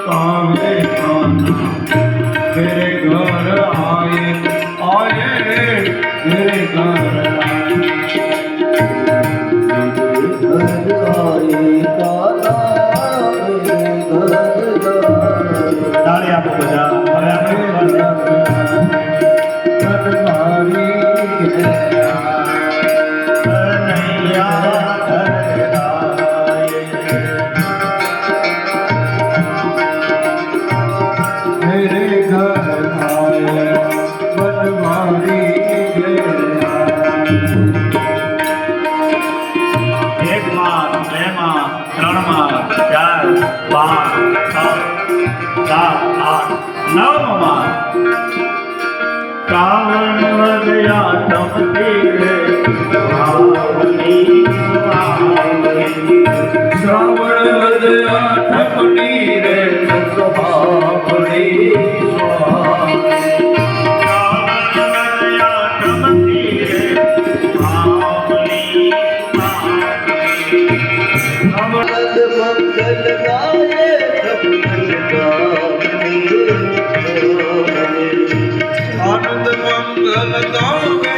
पावे खाना तेरे घर आए आए तेरे घर ताली आपको बजा श्रावण वदया तमती रे श्रावण वदया तमती रे स्वभावनी आनंद मंगल गावे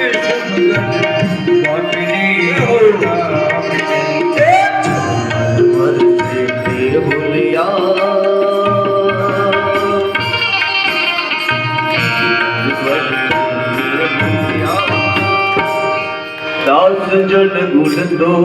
दास जन गुण दो